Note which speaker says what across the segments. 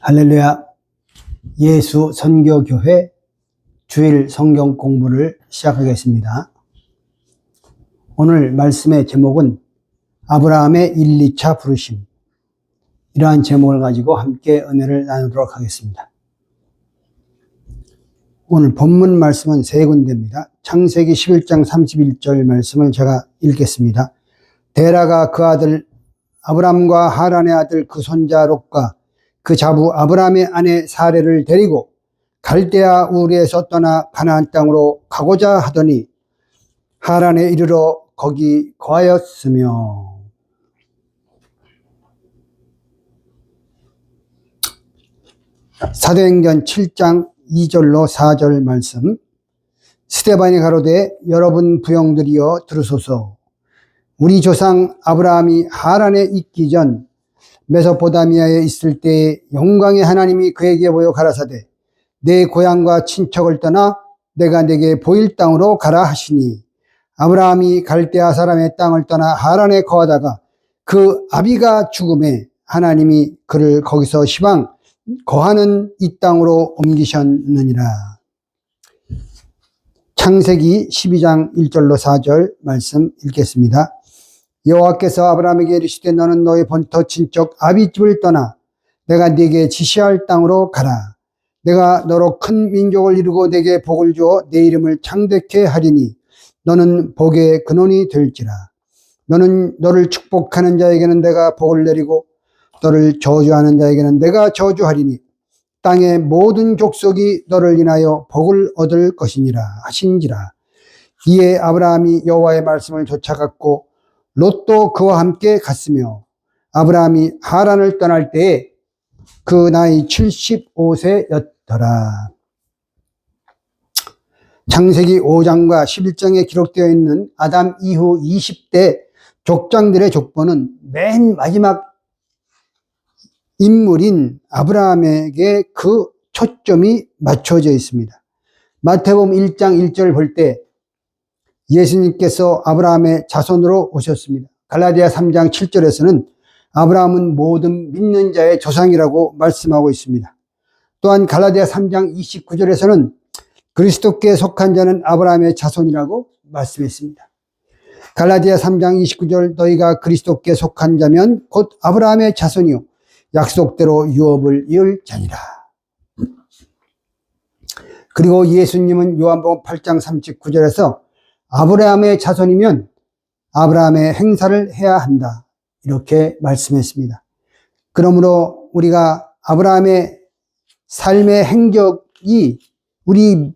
Speaker 1: 할렐루야. 예수 선교교회 주일 성경 공부를 시작하겠습니다. 오늘 말씀의 제목은 아브라함의 1, 2차 부르심, 이러한 제목을 가지고 함께 은혜를 나누도록 하겠습니다. 오늘 본문 말씀은 세 군데입니다. 창세기 11장 31절 말씀을 제가 읽겠습니다. 데라가 그 아들 아브람과 하란의 아들 그 손자 롯과 그 자부 아브람의 아내 사레를 데리고 갈대아 우르에서 떠나 가나안 땅으로 가고자 하더니 하란에 이르러 거기 거하였으며. 사도행전 7장 2절로 4절 말씀. 스데반이 가로되 여러분 부형들이여 들으소서. 우리 조상 아브라함이 하란에 있기 전 메소포타미아에 있을 때에 영광의 하나님이 그에게 보여 가라사대 내 고향과 친척을 떠나 내가 내게 보일 땅으로 가라 하시니, 아브라함이 갈대아 사람의 땅을 떠나 하란에 거하다가 그 아비가 죽음에 하나님이 그를 거기서 시방 거하는 이 땅으로 옮기셨느니라. 창세기 12장 1절로 4절 말씀 읽겠습니다. 여호와께서 아브라함에게 이르시되 너는 너의 본토 친척 아비 집을 떠나 내가 네게 지시할 땅으로 가라. 내가 너로 큰 민족을 이루고 네게 복을 주어 내 이름을 창대케 하리니 너는 복의 근원이 될지라. 너는 너를 축복하는 자에게는 내가 복을 내리고 너를 저주하는 자에게는 내가 저주하리니 땅의 모든 족속이 너를 인하여 복을 얻을 것이니라 하신지라. 이에 아브라함이 여호와의 말씀을 쫓아갔고 롯도 그와 함께 갔으며, 아브라함이 하란을 떠날 때에 그 나이 75세였더라. 창세기 5장과 11장에 기록되어 있는 아담 이후 20대 족장들의 족보는 맨 마지막 인물인 아브라함에게 그 초점이 맞춰져 있습니다. 마태복음 1장 1절 볼 때 예수님께서 아브라함의 자손으로 오셨습니다. 갈라디아 3장 7절에서는 아브라함은 모든 믿는 자의 조상이라고 말씀하고 있습니다. 또한 갈라디아 3장 29절에서는 그리스도께 속한 자는 아브라함의 자손이라고 말씀했습니다. 갈라디아 3장 29절 너희가 그리스도께 속한 자면 곧 아브라함의 자손이요 약속대로 유업을 이을 자니라. 그리고 예수님은 요한복음 8장 39절에서 아브라함의 자손이면 아브라함의 행사를 해야 한다, 이렇게 말씀했습니다. 그러므로 우리가 아브라함의 삶의 행적이 우리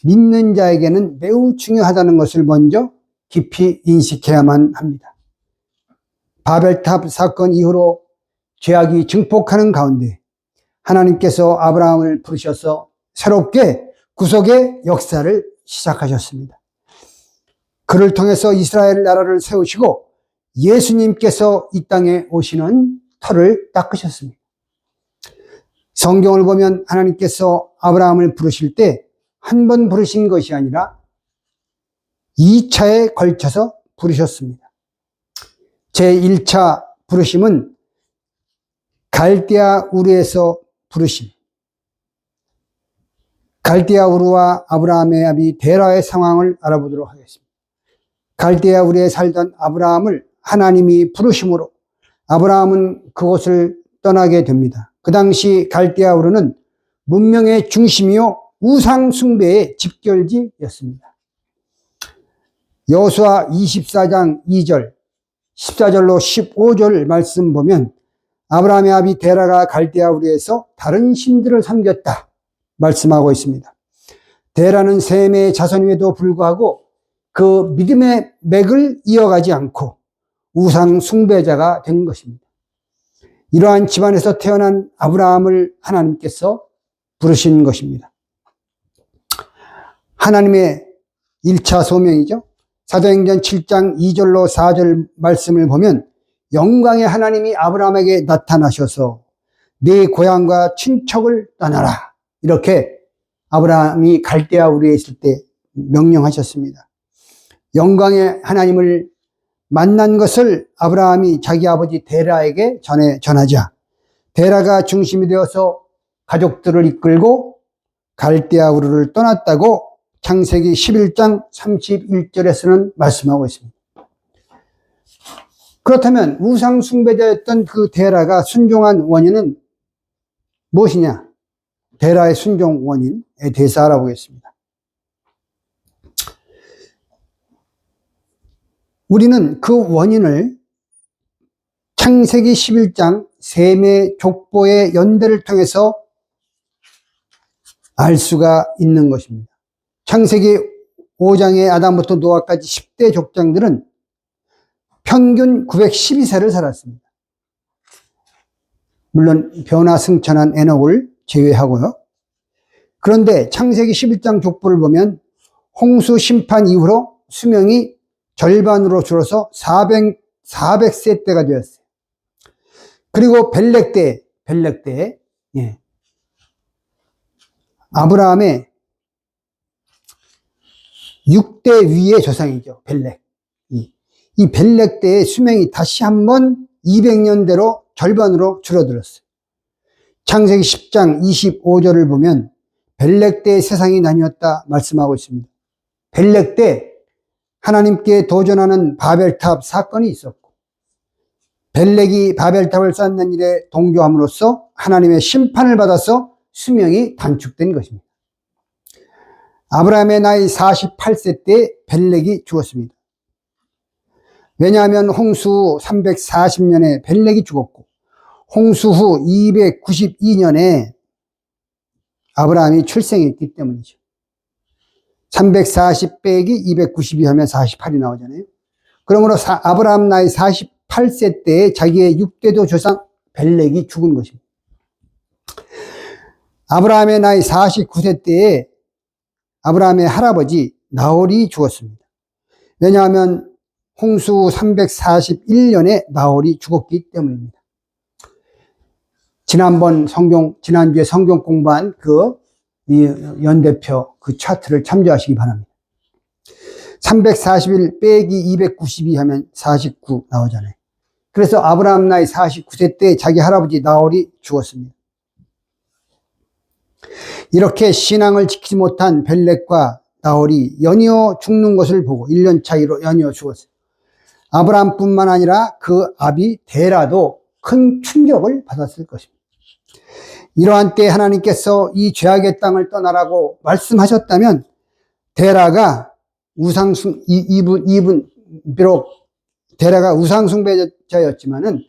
Speaker 1: 믿는 자에게는 매우 중요하다는 것을 먼저 깊이 인식해야만 합니다. 바벨탑 사건 이후로 죄악이 증폭하는 가운데 하나님께서 아브라함을 부르셔서 새롭게 구속의 역사를 시작하셨습니다. 그를 통해서 이스라엘 나라를 세우시고 예수님께서 이 땅에 오시는 터를 닦으셨습니다. 성경을 보면 하나님께서 아브라함을 부르실 때 한 번 부르신 것이 아니라 2차에 걸쳐서 부르셨습니다. 제1차 부르심은 갈대아 우르에서 부르심. 갈대아 우르와 아브라함의 아비 데라의 상황을 알아보도록 하겠습니다. 갈대아 우르에 살던 아브라함을 하나님이 부르심으로 아브라함은 그곳을 떠나게 됩니다. 그 당시 갈대아 우르는 문명의 중심이요 우상 숭배의 집결지였습니다. 여호수아 24장 2절, 14절로 15절 말씀 보면 아브라함의 아비 데라가 갈대아 우르에서 다른 신들을 섬겼다 말씀하고 있습니다. 데라는 셈의 자손임에도 불구하고 그 믿음의 맥을 이어가지 않고 우상 숭배자가 된 것입니다. 이러한 집안에서 태어난 아브라함을 하나님께서 부르신 것입니다. 하나님의 1차 소명이죠. 사도행전 7장 2절로 4절 말씀을 보면 영광의 하나님이 아브라함에게 나타나셔서 네 고향과 친척을 떠나라, 이렇게 아브라함이 갈대아 우르에 있을 때 명령하셨습니다. 영광의 하나님을 만난 것을 아브라함이 자기 아버지 데라에게 전하자 데라가 중심이 되어서 가족들을 이끌고 갈대아 우르를 떠났다고 창세기 11장 31절에서는 말씀하고 있습니다. 그렇다면 우상 숭배자였던 그 데라가 순종한 원인은 무엇이냐? 데라의 순종 원인에 대해서 알아보겠습니다. 우리는 그 원인을 창세기 11장 셈의 족보의 연대를 통해서 알 수가 있는 것입니다. 창세기 5장의 아담부터 노아까지 10대 족장들은 평균 912세를 살았습니다. 물론 변화승천한 에녹을 제외하고요. 그런데 창세기 11장 족보를 보면 홍수 심판 이후로 수명이 절반으로 줄어서 400세 때가 되었어요. 그리고 벨렉 때, 예. 아브라함의 6대 위의 조상이죠. 벨렉. 이 벨렉 때의 수명이 다시 한번 200년대로 절반으로 줄어들었어요. 창세기 10장 25절을 보면 벨렉 때의 세상이 나뉘었다 말씀하고 있습니다. 벨렉 때 하나님께 도전하는 바벨탑 사건이 있었고, 벨렉이 바벨탑을 쌓는 일에 동조함으로써 하나님의 심판을 받아서 수명이 단축된 것입니다. 아브라함의 나이 48세 때 벨렉이 죽었습니다. 왜냐하면 홍수 후 340년에 벨렉이 죽었고, 홍수 후 292년에 아브라함이 출생했기 때문이죠. 340 빼기 292 하면 48이 나오잖아요. 그러므로 아브라함 나이 48세 때에 자기의 6대도 조상 벨렉이 죽은 것입니다. 아브라함의 나이 49세 때에 아브라함의 할아버지 나홀이 죽었습니다. 왜냐하면 홍수 341년에 나홀이 죽었기 때문입니다. 지난주에 성경 공부한 그 연대표, 그 차트를 참조하시기 바랍니다. 341 빼기 292 하면 49 나오잖아요. 그래서 아브라함 나이 49세 때 자기 할아버지 나홀이 죽었습니다. 이렇게 신앙을 지키지 못한 벨렉과 나홀이 연이어 죽는 것을 보고 1년 차이로 연이어 죽었어요. 아브라함뿐만 아니라 그 아비 데라도 큰 충격을 받았을 것입니다. 이러한 때 하나님께서 이 죄악의 땅을 떠나라고 말씀하셨다면 데라가 비록 데라가 우상숭배자였지만은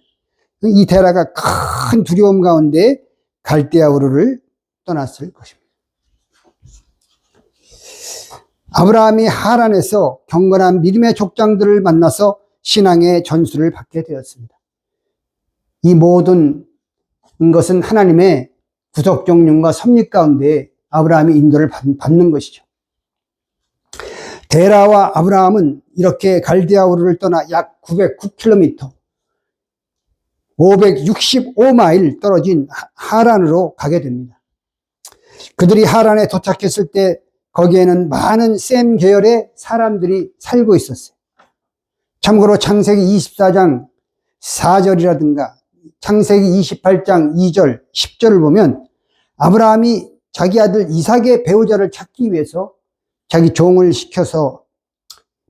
Speaker 1: 이 데라가 큰 두려움 가운데 갈대아 우르를 떠났을 것입니다. 아브라함이 하란에서 경건한 믿음의 족장들을 만나서 신앙의 전수를 받게 되었습니다. 이 모든 것은 하나님의 구속정령과 섭리 가운데 아브라함이 인도를 받는 것이죠. 데라와 아브라함은 이렇게 갈대아 우르를 떠나 약 909km, 565마일 떨어진 하란으로 가게 됩니다. 그들이 하란에 도착했을 때 거기에는 많은 셈 계열의 사람들이 살고 있었어요. 참고로 창세기 24장 4절이라든가 창세기 28장 2절, 10절을 보면 아브라함이 자기 아들 이삭의 배우자를 찾기 위해서 자기 종을 시켜서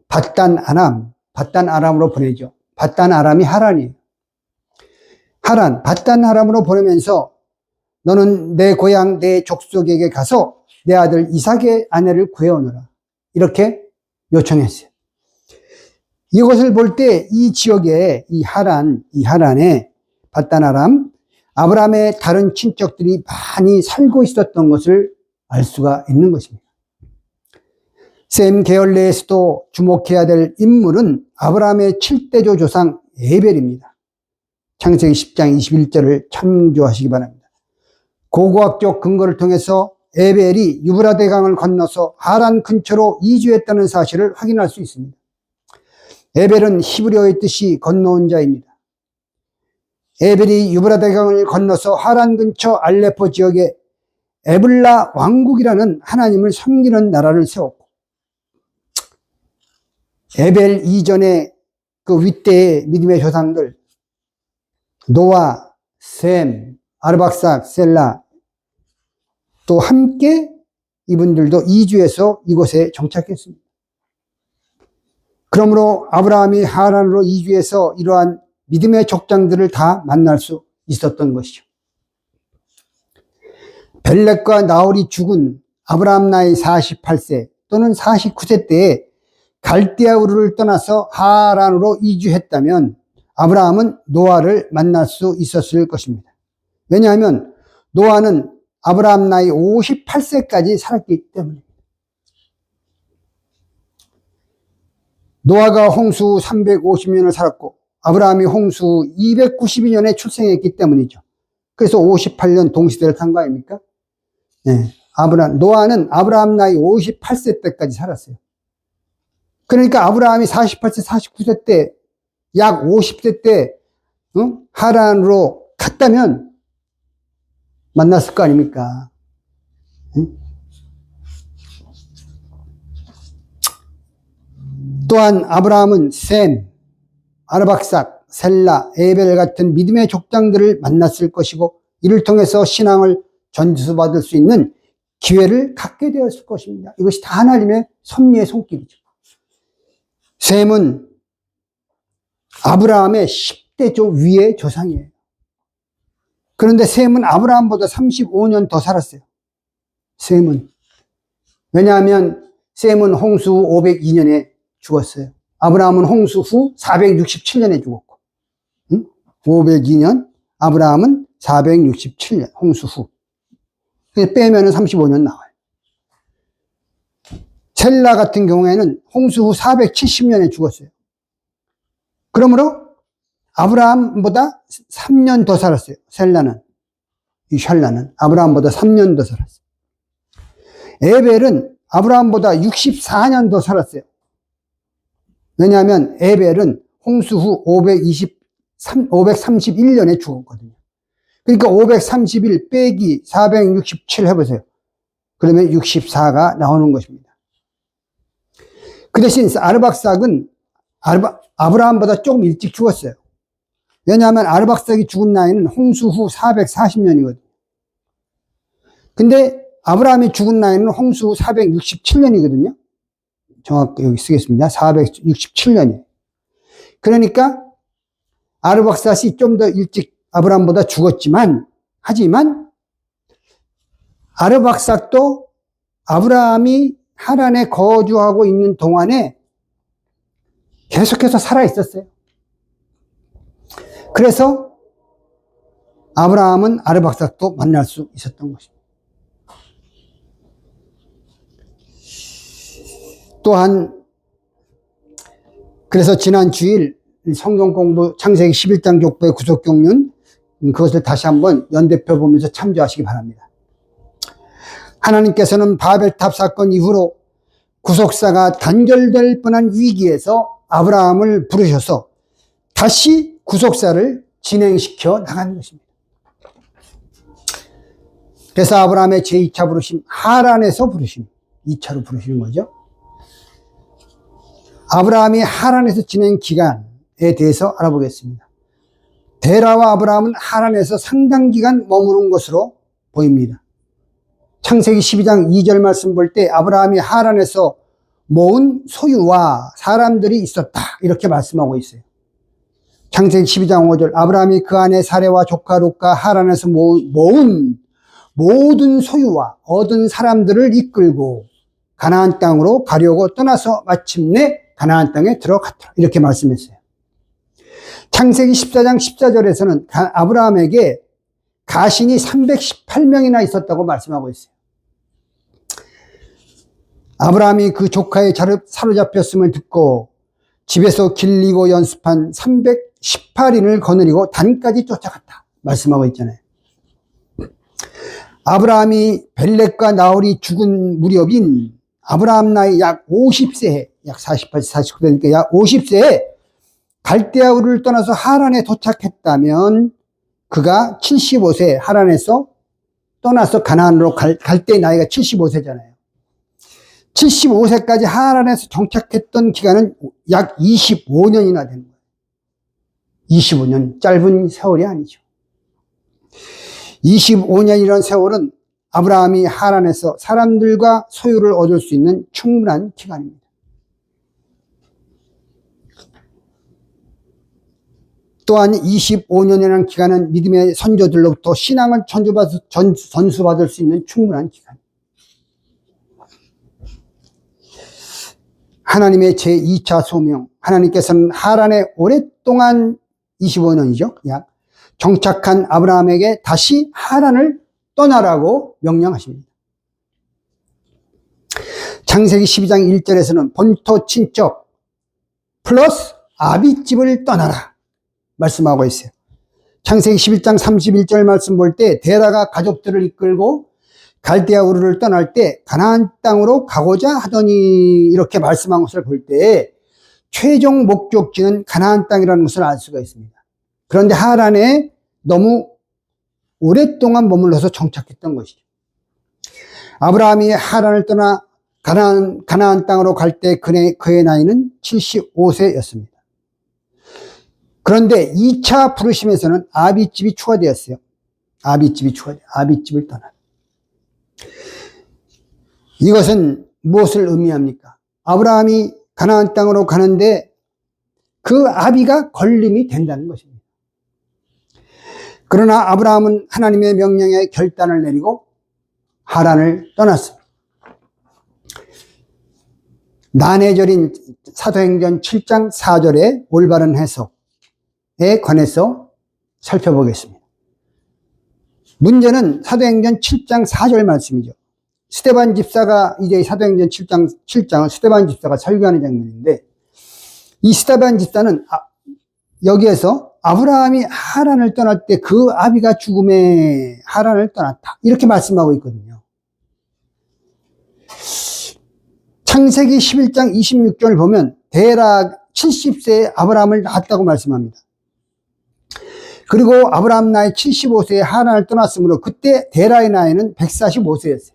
Speaker 1: 밧단 아람으로 보내죠. 밧단 아람이 하란이에요. 밧단 아람으로 보내면서 너는 내 고향, 내 족속에게 가서 내 아들 이삭의 아내를 구해오너라. 이렇게 요청했어요. 이것을 볼 때 이 지역에 이 하란에 밧단 아람, 아브라함의 다른 친척들이 많이 살고 있었던 것을 알 수가 있는 것입니다. 셈 계열 내에서도 주목해야 될 인물은 아브라함의 7대조 조상 에벨입니다. 창세기 10장 21절을 참조하시기 바랍니다. 고고학적 근거를 통해서 에벨이 유브라데 강을 건너서 하란 근처로 이주했다는 사실을 확인할 수 있습니다. 에벨은 히브리어의 뜻이 건너온 자입니다. 에벨이 유브라데 강을 건너서 하란 근처 알레포 지역에 에블라 왕국이라는 하나님을 섬기는 나라를 세웠고, 에벨 이전에 그 윗대의 믿음의 조상들 노아, 셈, 아르박삭, 셀라, 또 함께 이분들도 이주해서 이곳에 정착했습니다. 그러므로 아브라함이 하란으로 이주해서 이러한 믿음의 족장들을 다 만날 수 있었던 것이죠. 벨렉과 나홀이 죽은 아브라함 나이 48세 또는 49세 때에 갈대아 우르를 떠나서 하란으로 이주했다면 아브라함은 노아를 만날 수 있었을 것입니다. 왜냐하면 노아는 아브라함 나이 58세까지 살았기 때문입니다. 노아가 홍수 350년을 살았고 아브라함이 홍수 292년에 출생했기 때문이죠. 그래서 58년 동시대를 탄 거 아닙니까? 네. 노아는 아브라함 나이 58세 때까지 살았어요. 그러니까 아브라함이 48세, 49세 때, 약 50세 때, 하란으로 갔다면 만났을 거 아닙니까? 또한 아브라함은 셈, 아르박삭, 셀라, 에벨 같은 믿음의 족장들을 만났을 것이고 이를 통해서 신앙을 전수받을 수 있는 기회를 갖게 되었을 것입니다. 이것이 다 하나님의 섭리의 손길이죠. 셈은 아브라함의 10대 위의 조상이에요. 그런데 셈은 아브라함보다 35년 더 살았어요. 셈은. 왜냐하면 셈은 홍수 후 502년에 죽었어요. 아브라함은 홍수 후 467년에 죽었고, 502년, 아브라함은 467년, 홍수 후. 빼면은 35년 나와요. 셀라 같은 경우에는 홍수 후 470년에 죽었어요. 그러므로 아브라함보다 3년 더 살았어요. 이 샬라는 아브라함보다 3년 더 살았어요. 에벨은 아브라함보다 64년 더 살았어요. 왜냐하면 에벨은 홍수 후 531년에 죽었거든요. 그러니까 531 빼기 467 해보세요. 그러면 64가 나오는 것입니다. 그 대신 아르박삭은 아브라함보다 조금 일찍 죽었어요. 왜냐하면 아르박삭이 죽은 나이는 홍수 후 440년이거든요. 근데 아브라함이 죽은 나이는 홍수 후 467년이거든요. 정확히 여기 쓰겠습니다. 467년이에요. 그러니까 아르박삭이 좀 더 일찍 아브라함보다 죽었지만, 하지만 아르박삭도 아브라함이 하란에 거주하고 있는 동안에 계속해서 살아 있었어요. 그래서 아브라함은 아르박삭도 만날 수 있었던 것입니다. 또한 그래서 지난 주일 성경 공부 창세기 11장 족보의 구속경륜 그것을 다시 한번 연대표 보면서 참조하시기 바랍니다. 하나님께서는 바벨탑 사건 이후로 구속사가 단절될 뻔한 위기에서 아브라함을 부르셔서 다시 구속사를 진행시켜 나가는 것입니다. 그래서 아브라함의 제2차 부르심, 하란에서 부르심, 2차로 부르시는 거죠. 아브라함이 하란에서 지낸 기간에 대해서 알아보겠습니다. 데라와 아브라함은 하란에서 상당 기간 머무른 것으로 보입니다. 창세기 12장 2절 말씀 볼 때 아브라함이 하란에서 모은 소유와 사람들이 있었다 이렇게 말씀하고 있어요. 창세기 12장 5절 아브라함이 그 아내 사레와 조카 롯과 하란에서 모은 모든 소유와 얻은 사람들을 이끌고 가나안 땅으로 가려고 떠나서 마침내 가나안 땅에 들어갔다 이렇게 말씀했어요. 창세기 14장 14절에서는 아브라함에게 가신이 318명이나 있었다고 말씀하고 있어요. 아브라함이 그 조카의 사로잡혔음을 듣고 집에서 길리고 연습한 318인을 거느리고 단까지 쫓아갔다 말씀하고 있잖아요. 아브라함이 벨렉과 나홀이 죽은 무렵인 아브라함 나이 약 50세에 약 48세 49세니까 약 50세에 갈대아 우르를 떠나서 하란에 도착했다면 그가 75세 하란에서 떠나서 가나안으로 갈 때 나이가 75세잖아요. 75세까지 하란에서 정착했던 기간은 약 25년이나 되는 거예요. 25년, 짧은 세월이 아니죠. 25년이라는 세월은 아브라함이 하란에서 사람들과 소유를 얻을 수 있는 충분한 기간입니다. 또한 25년이라는 기간은 믿음의 선조들로부터 신앙을 전수받을 수 있는 충분한 기간. 하나님의 제2차 소명, 하나님께서는 하란에 오랫동안 25년이죠. 약 정착한 아브라함에게 다시 하란을 떠나라고 명령하십니다. 창세기 12장 1절에서는 본토 친척 플러스 아비집을 떠나라 말씀하고 있어요. 창세기 11장 31절 말씀 볼 때 데라가 가족들을 이끌고 갈대아 우르를 떠날 때 가나안 땅으로 가고자 하더니 이렇게 말씀한 것을 볼 때 최종 목적지는 가나안 땅이라는 것을 알 수가 있습니다. 그런데 하란에 너무 오랫동안 머물러서 정착했던 것이죠. 아브라함이 하란을 떠나 가나안 땅으로 갈 때 그의 나이는 75세였습니다. 그런데 2차 부르심에서는 아비집이 추가되었어요. 아비집을 떠나. 이것은 무엇을 의미합니까? 아브라함이 가나안 땅으로 가는데 그 아비가 걸림이 된다는 것입니다. 그러나 아브라함은 하나님의 명령에 결단을 내리고 하란을 떠났습니다. 난해절인 사도행전 7장 4절의 올바른 해석에 관해서 살펴보겠습니다. 문제는 사도행전 7장 4절 말씀이죠. 스데반 집사가 이제 사도행전 7장은 스데반 집사가 설교하는 장면인데 이 스데반 집사는 여기에서 아브라함이 하란을 떠날 때 그 아비가 죽음에 하란을 떠났다 이렇게 말씀하고 있거든요. 창세기 11장 26절을 보면 데라 70세에 아브라함을 낳았다고 말씀합니다. 그리고 아브라함 나이 75세에 하란을 떠났으므로 그때 데라의 나이는 145세였어요.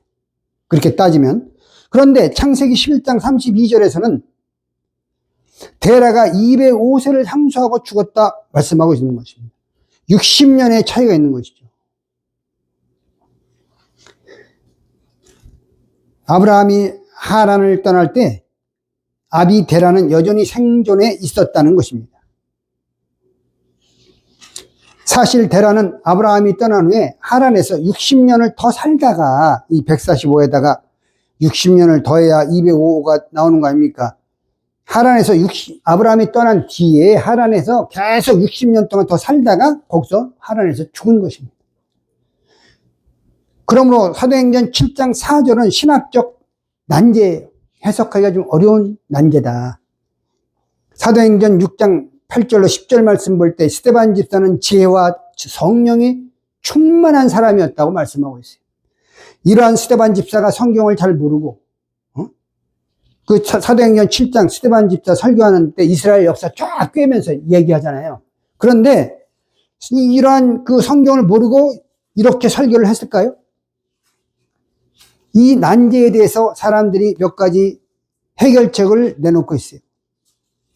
Speaker 1: 그렇게 따지면. 그런데 창세기 11장 32절에서는 데라가 205세를 향수하고 죽었다 말씀하고 있는 것입니다. 60년의 차이가 있는 것이죠. 아브라함이 하란을 떠날 때 아비 데라는 여전히 생존해 있었다는 것입니다. 사실 데라는 아브라함이 떠난 후에 하란에서 60년을 더 살다가 이 145에다가 60년을 더해야 205가 나오는 거 아닙니까? 하란에서 아브라함이 떠난 뒤에 하란에서 계속 60년 동안 더 살다가 거기서 하란에서 죽은 것입니다. 그러므로 사도행전 7장 4절은 신학적 난제예요. 해석하기가 좀 어려운 난제다. 사도행전 6장 8절로 10절 말씀 볼 때 스데반 집사는 지혜와 성령이 충만한 사람이었다고 말씀하고 있어요. 이러한 스데반 집사가 성경을 잘 모르고 그 사도행전 7장 스데반 집사 설교하는 때 이스라엘 역사 쫙 꿰면서 얘기하잖아요. 그런데 이러한 그 성경을 모르고 이렇게 설교를 했을까요? 이 난제에 대해서 사람들이 몇 가지 해결책을 내놓고 있어요.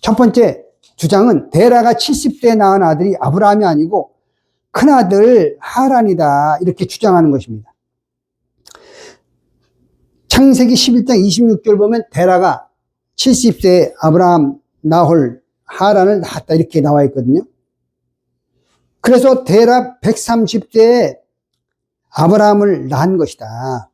Speaker 1: 첫 번째 주장은 데라가 70세에 낳은 아들이 아브라함이 아니고 큰아들 하란이다 이렇게 주장하는 것입니다. 창세기 11장 26절 보면 데라가 70세에 아브라함, 나홀, 하란을 낳았다 이렇게 나와 있거든요. 그래서 데라 130세에 아브라함을 낳은 것이다.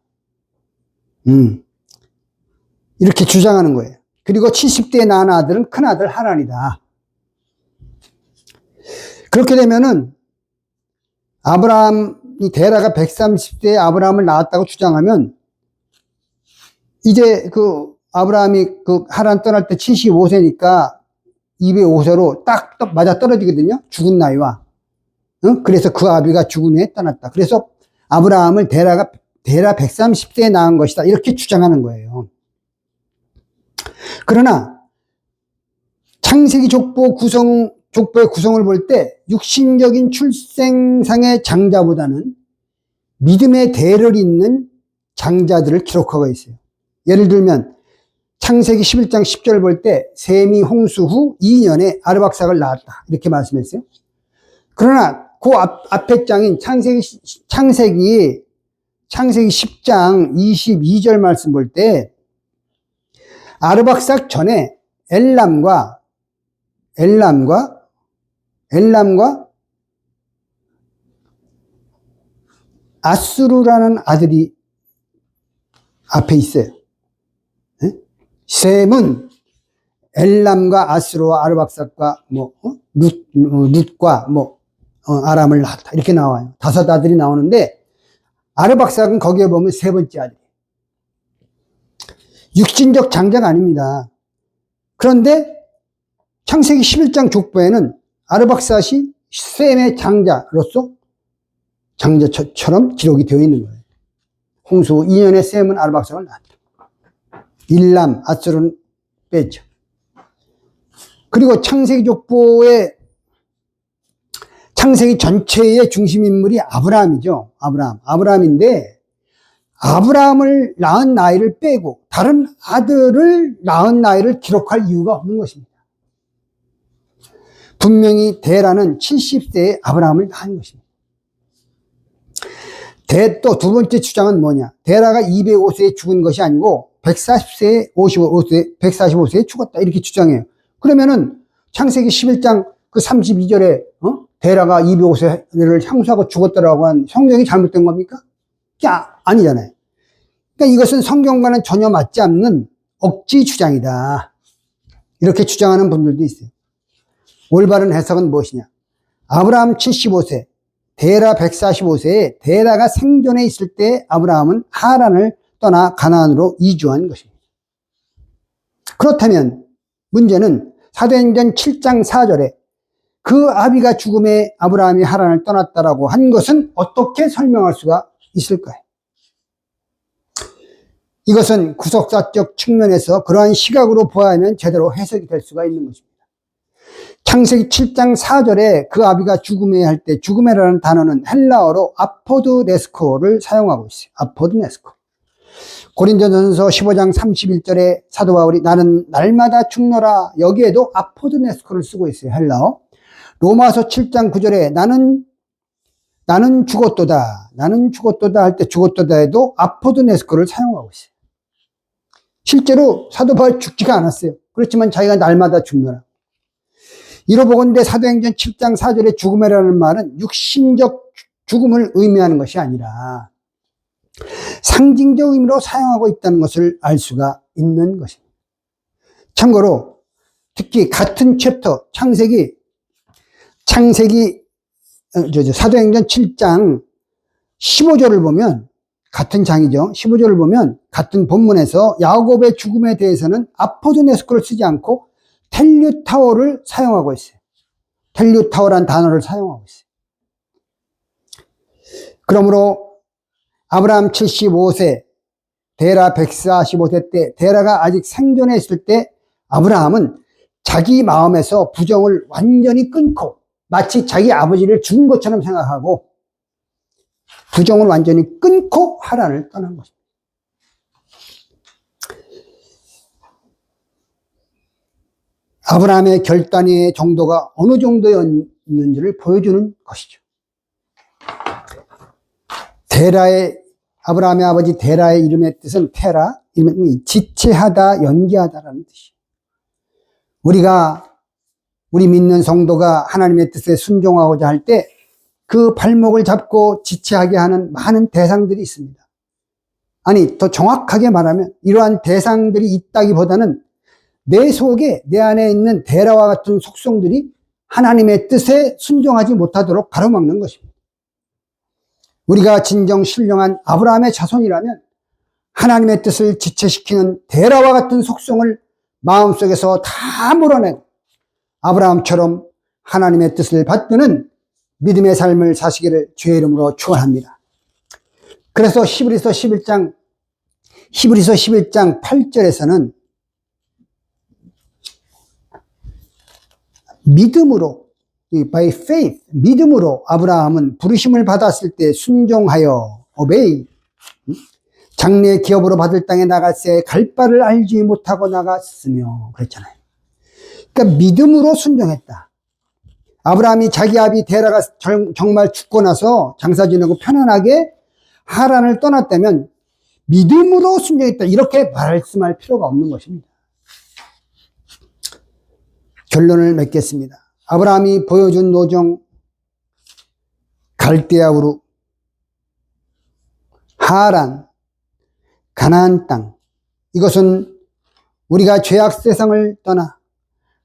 Speaker 1: 이렇게 주장하는 거예요. 그리고 70세에 낳은 아들은 큰아들 하란이다. 그렇게 되면은 아브라함이 데라가 130세에 아브라함을 낳았다고 주장하면 이제 그 아브라함이 그 하란 떠날 때 75세니까 205세로 딱 맞아 떨어지거든요. 죽은 나이와. 그래서 그 아비가 죽은 후에 떠났다. 그래서 아브라함을 데라 130세에 낳은 것이다. 이렇게 주장하는 거예요. 그러나 창세기 족보의 구성을 볼 때 육신적인 출생상의 장자보다는 믿음의 대를 잇는 장자들을 기록하고 있어요. 예를 들면 창세기 11장 10절 볼 때 셈이 홍수 후 2년에 아르박삭을 낳았다 이렇게 말씀했어요. 그러나 그 앞에 장인 창세기 창세기 10장 22절 말씀 볼 때 아르박삭 전에 엘람과 아수르라는 아들이 앞에 있어요. 셈은 엘람과 아수르와 아르박삭과 룻과 아람을 낳았다. 이렇게 나와요. 5 아들이 나오는데 아르박삭은 거기에 보면 3번째 아들이에요. 육신적 장자가 아닙니다. 그런데 창세기 11장 족보에는 아르박삭이 셈의 장자처럼 기록이 되어 있는 거예요. 홍수 2년에 셈은 아르박삭을 낳았다. 일람, 아수르는 뺐죠. 그리고 창세기 족보의 창세기 전체의 중심인물이 아브라함이죠. 아브라함인데 아브라함을 낳은 나이를 빼고 다른 아들을 낳은 나이를 기록할 이유가 없는 것입니다. 분명히 데라는 70세에 아브라함을 낳은 것입니다. 또 2번째 주장은 뭐냐? 데라가 205세에 죽은 것이 아니고 145세에 죽었다. 이렇게 주장해요. 그러면은 창세기 11장 그 32절에 데라가 205세를 향수하고 죽었다라고 한 성경이 잘못된 겁니까? 아니잖아요. 그러니까 이것은 성경과는 전혀 맞지 않는 억지 주장이다. 이렇게 주장하는 분들도 있어요. 올바른 해석은 무엇이냐? 아브라함 75세, 데라 145세에 데라가 생존해 있을 때 아브라함은 하란을 떠나 가나안으로 이주한 것입니다. 그렇다면 문제는 사도행전 7장 4절에 그 아비가 죽음에 아브라함이 하란을 떠났다라고 한 것은 어떻게 설명할 수가 있을까요? 이것은 구속사적 측면에서 그러한 시각으로 보아야만 제대로 해석이 될 수가 있는 것입니다. 창세기 7장 4절에 그 아비가 죽음에 할 때 죽음에라는 단어는 헬라어로 아포드네스코를 사용하고 있어요. 아포드네스코. 고린도전서 15장 31절에 사도 바울이 나는 날마다 죽노라, 여기에도 아포드네스코를 쓰고 있어요. 헬라어. 로마서 7장 9절에 나는 죽었도다 할 때 죽었도다에도 아포드네스코를 사용하고 있어요. 실제로 사도 바울 죽지가 않았어요. 그렇지만 자기가 날마다 죽노라. 이로 보건대 사도행전 7장 4절에 죽음이라는 말은 육신적 죽음을 의미하는 것이 아니라 상징적 의미로 사용하고 있다는 것을 알 수가 있는 것입니다. 참고로 특히 같은 챕터 사도행전 7장 15절을 보면 같은 장이죠. 15절을 보면 같은 본문에서 야곱의 죽음에 대해서는 아포드네스코를 쓰지 않고 텔류타오를 사용하고 있어요. 텔류타오란 단어를 사용하고 있어요. 그러므로 아브라함 75세, 데라 145세 때, 데라가 아직 생존해 있을 때 아브라함은 자기 마음에서 부정을 완전히 끊고 마치 자기 아버지를 죽은 것처럼 생각하고 부정을 완전히 끊고 하란을 떠난 것입니다. 아브라함의 결단의 정도가 어느 정도였는지를 보여주는 것이죠. 아브라함의 아버지 데라의 이름의 뜻은 이름은 지체하다, 연기하다라는 뜻이에요. 우리 믿는 성도가 하나님의 뜻에 순종하고자 할 때 그 발목을 잡고 지체하게 하는 많은 대상들이 있습니다. 아니, 더 정확하게 말하면 이러한 대상들이 있다기보다는 내 속에, 내 안에 있는 데라와 같은 속성들이 하나님의 뜻에 순종하지 못하도록 가로막는 것입니다. 우리가 진정 신령한 아브라함의 자손이라면 하나님의 뜻을 지체시키는 데라와 같은 속성을 마음속에서 다 몰아내고 아브라함처럼 하나님의 뜻을 받드는 믿음의 삶을 사시기를 주의 이름으로 축원합니다. 그래서 히브리서 11장 8절에서는 믿음으로, by faith, 믿음으로 아브라함은 부르심을 받았을 때 순종하여 obey, 장래의 기업으로 받을 땅에 나갈새 갈 바를 알지 못하고 나갔으며 그랬잖아요. 그러니까 믿음으로 순종했다. 아브라함이 자기 아비 데라가 정말 죽고 나서 장사 지내고 편안하게 하란을 떠났다면 믿음으로 순종했다. 이렇게 말씀할 필요가 없는 것입니다. 결론을 맺겠습니다. 아브라함이 보여준 노정, 갈대아우르, 하란, 가나안 땅, 이것은 우리가 죄악 세상을 떠나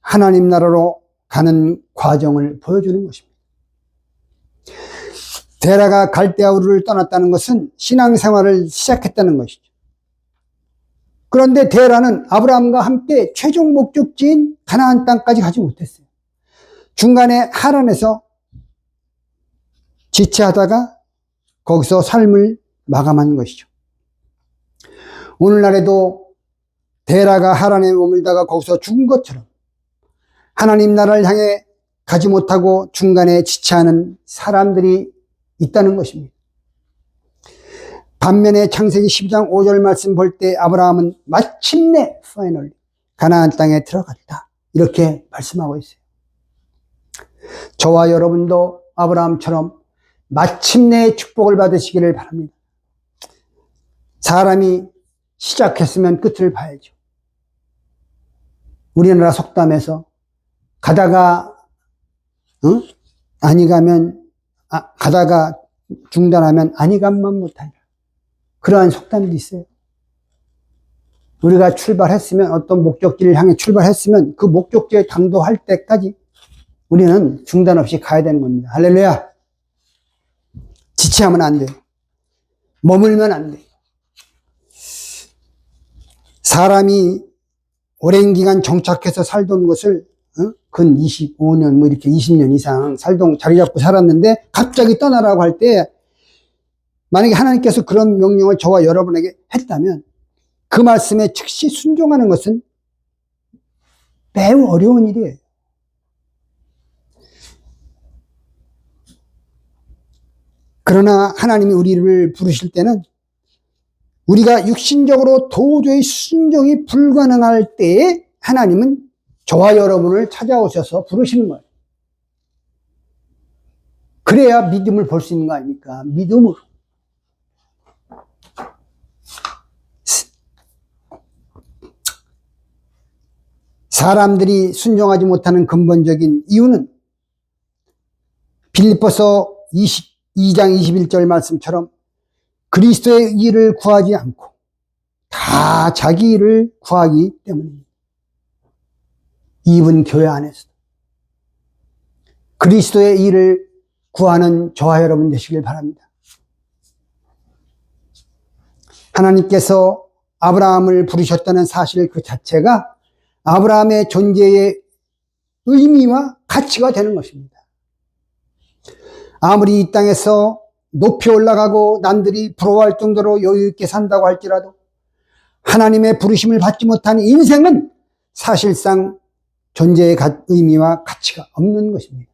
Speaker 1: 하나님 나라로 가는 과정을 보여주는 것입니다. 데라가 갈대아우르를 떠났다는 것은 신앙생활을 시작했다는 것이죠. 그런데 데라는 아브라함과 함께 최종 목적지인 가나안 땅까지 가지 못했어요. 중간에 하란에서 지체하다가 거기서 삶을 마감한 것이죠. 오늘날에도 데라가 하란에 머물다가 거기서 죽은 것처럼 하나님 나라를 향해 가지 못하고 중간에 지체하는 사람들이 있다는 것입니다. 반면에 창세기 12장 5절 말씀 볼 때 아브라함은 마침내 파이널리 가나안 땅에 들어갔다, 이렇게 말씀하고 있어요. 저와 여러분도 아브라함처럼 마침내 축복을 받으시기를 바랍니다. 사람이 시작했으면 끝을 봐야죠. 우리나라 속담에서 가다가 가다가 중단하면 아니 감만 못하리라, 그러한 속담도 있어요. 우리가 출발했으면, 어떤 목적지를 향해 출발했으면 그 목적지에 당도할 때까지 우리는 중단 없이 가야 되는 겁니다. 할렐루야. 지체하면 안 돼요. 머물면 안 돼요. 사람이 오랜 기간 정착해서 살던 것을 근 25년, 이렇게 20년 이상 자리 잡고 살았는데 갑자기 떠나라고 할 때, 만약에 하나님께서 그런 명령을 저와 여러분에게 했다면 그 말씀에 즉시 순종하는 것은 매우 어려운 일이에요. 그러나 하나님이 우리를 부르실 때는 우리가 육신적으로 도저히 순종이 불가능할 때에 하나님은 저와 여러분을 찾아오셔서 부르시는 거예요. 그래야 믿음을 볼 수 있는 거 아닙니까? 믿음으로. 사람들이 순종하지 못하는 근본적인 이유는 빌립보서 22장 21절 말씀처럼 그리스도의 일을 구하지 않고 다 자기 일을 구하기 때문입니다. 이분 교회 안에서도 그리스도의 일을 구하는 저와 여러분 되시길 바랍니다. 하나님께서 아브라함을 부르셨다는 사실 그 자체가 아브라함의 존재의 의미와 가치가 되는 것입니다. 아무리 이 땅에서 높이 올라가고 남들이 부러워할 정도로 여유 있게 산다고 할지라도 하나님의 부르심을 받지 못한 인생은 사실상 존재의 의미와 가치가 없는 것입니다.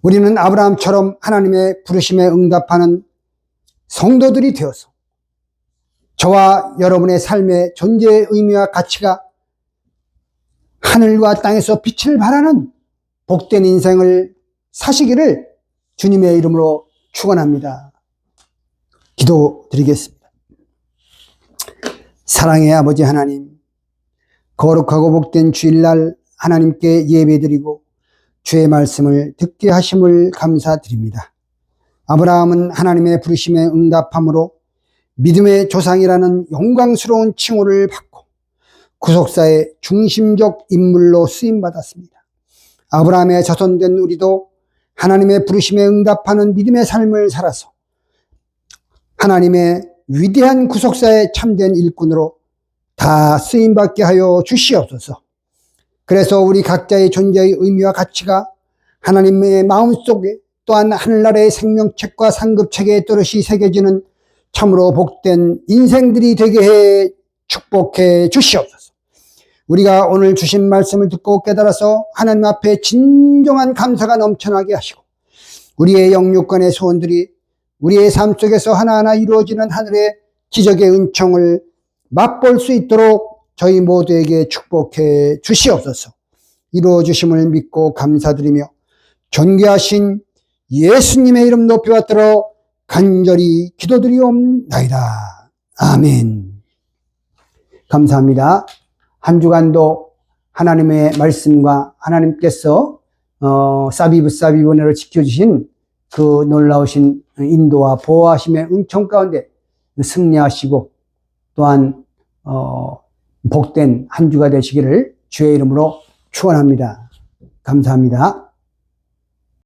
Speaker 1: 우리는 아브라함처럼 하나님의 부르심에 응답하는 성도들이 되어서 저와 여러분의 삶의 존재의 의미와 가치가 하늘과 땅에서 빛을 발하는 복된 인생을 사시기를 주님의 이름으로 축원합니다. 기도드리겠습니다. 사랑의 아버지 하나님, 거룩하고 복된 주일날 하나님께 예배드리고 주의 말씀을 듣게 하심을 감사드립니다. 아브라함은 하나님의 부르심에 응답함으로 믿음의 조상이라는 영광스러운 칭호를 받고 구속사의 중심적 인물로 쓰임받았습니다. 아브라함의 자손된 우리도 하나님의 부르심에 응답하는 믿음의 삶을 살아서 하나님의 위대한 구속사의 참된 일꾼으로 다 쓰임받게 하여 주시옵소서. 그래서 우리 각자의 존재의 의미와 가치가 하나님의 마음속에 또한 하늘나라의 생명책과 상급책에 또렷이 새겨지는 참으로 복된 인생들이 되게 해 축복해 주시옵소서. 우리가 오늘 주신 말씀을 듣고 깨달아서 하나님 앞에 진정한 감사가 넘쳐나게 하시고 우리의 영육간의 소원들이 우리의 삶 속에서 하나하나 이루어지는 하늘의 기적의 은총을 맛볼 수 있도록 저희 모두에게 축복해 주시옵소서. 이루어 주심을 믿고 감사드리며 존귀하신 예수님의 이름 높이 받들어 간절히 기도드리옵나이다. 아멘. 감사합니다. 한 주간도 하나님의 말씀과 하나님께서 사비브 은혜를 지켜주신 그 놀라우신 인도와 보호하심의 은총 가운데 승리하시고 또한 복된 한 주가 되시기를 주의 이름으로 축원합니다. 감사합니다.